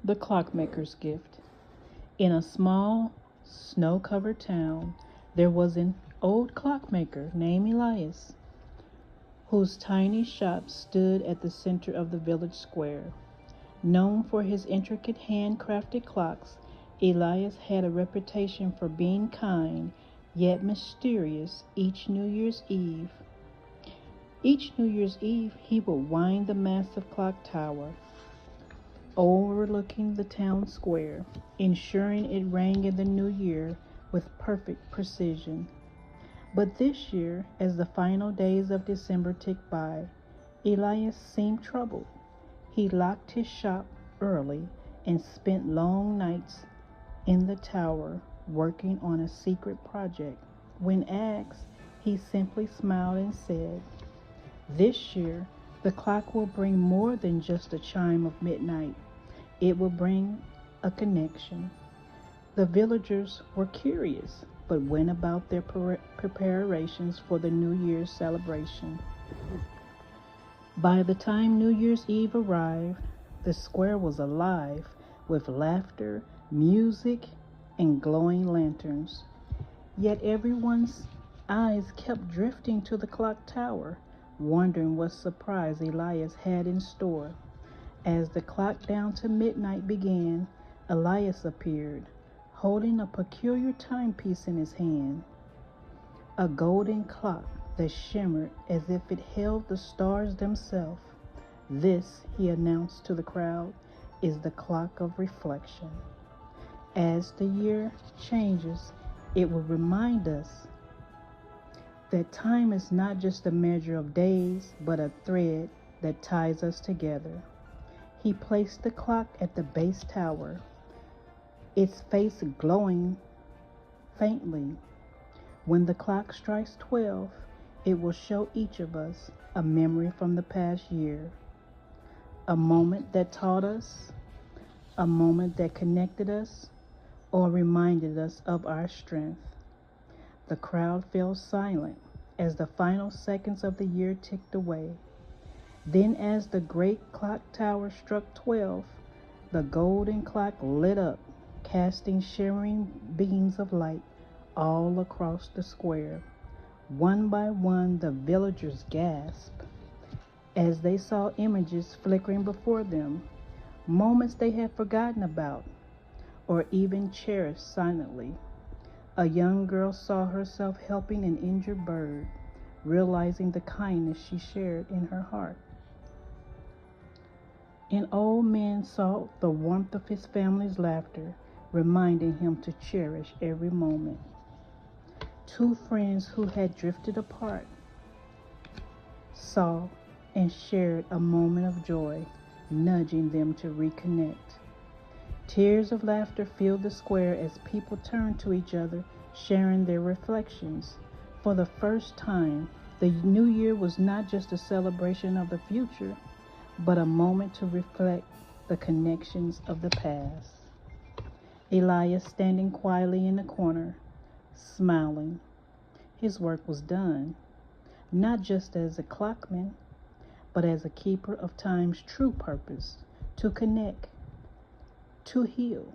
The Clockmaker's Gift. In a small, snow covered town, there was an old clockmaker named Elias, whose tiny shop stood at the center of the village square. Known for his intricate handcrafted clocks, Elias had a reputation for being kind yet mysterious Each New Year's Eve, he would wind the massive clock tower overlooking the town square, ensuring it rang in the new year with perfect precision. But this year, as the final days of December ticked by, Elias seemed troubled. He locked his shop early and spent long nights in the tower working on a secret project. When asked, he simply smiled and said, "This year, the clock will bring more than just a chime of midnight. It will bring a connection." The villagers were curious, but went about their preparations for the New Year's celebration. By the time New Year's Eve arrived, the square was alive with laughter, music, and glowing lanterns. Yet everyone's eyes kept drifting to the clock tower, wondering what surprise Elias had in store. As the clock down to midnight began, Elias appeared, holding a peculiar timepiece in his hand, a golden clock that shimmered as if it held the stars themselves. "This," he announced to the crowd, "is the clock of reflection. As the year changes, it will remind us that time is not just a measure of days, but a thread that ties us together." He placed the clock at the base tower, its face glowing faintly. When the clock strikes 12, it will show each of us a memory from the past year, a moment that taught us, a moment that connected us, or reminded us of our strength. The crowd fell silent as the final seconds of the year ticked away. Then, as the great clock tower struck 12, the golden clock lit up, casting shimmering beams of light all across the square. One by one, the villagers gasped as they saw images flickering before them, moments they had forgotten about or even cherished silently. A young girl saw herself helping an injured bird, realizing the kindness she shared in her heart. An old man saw the warmth of his family's laughter, reminding him to cherish every moment. Two friends who had drifted apart saw and shared a moment of joy, nudging them to reconnect. Tears of laughter filled the square as people turned to each other, sharing their reflections. For the first time, the new year was not just a celebration of the future, but a moment to reflect the connections of the past. Elias, standing quietly in the corner, smiling. His work was done, not just as a clockman, but as a keeper of time's true purpose, to connect, to heal,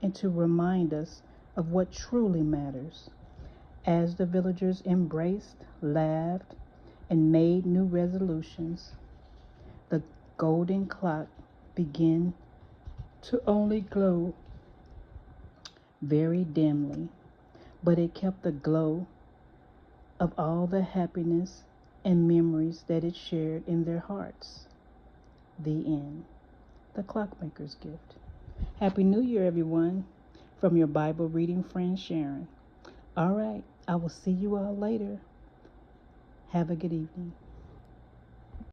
and to remind us of what truly matters. As the villagers embraced, laughed, and made new resolutions, the golden clock began to only glow very dimly, but it kept the glow of all the happiness and memories that it shared in their hearts. The end. The Clockmaker's Gift. Happy New Year, everyone, from your Bible reading friend Sharon. All right, I will see you all later. Have a good evening.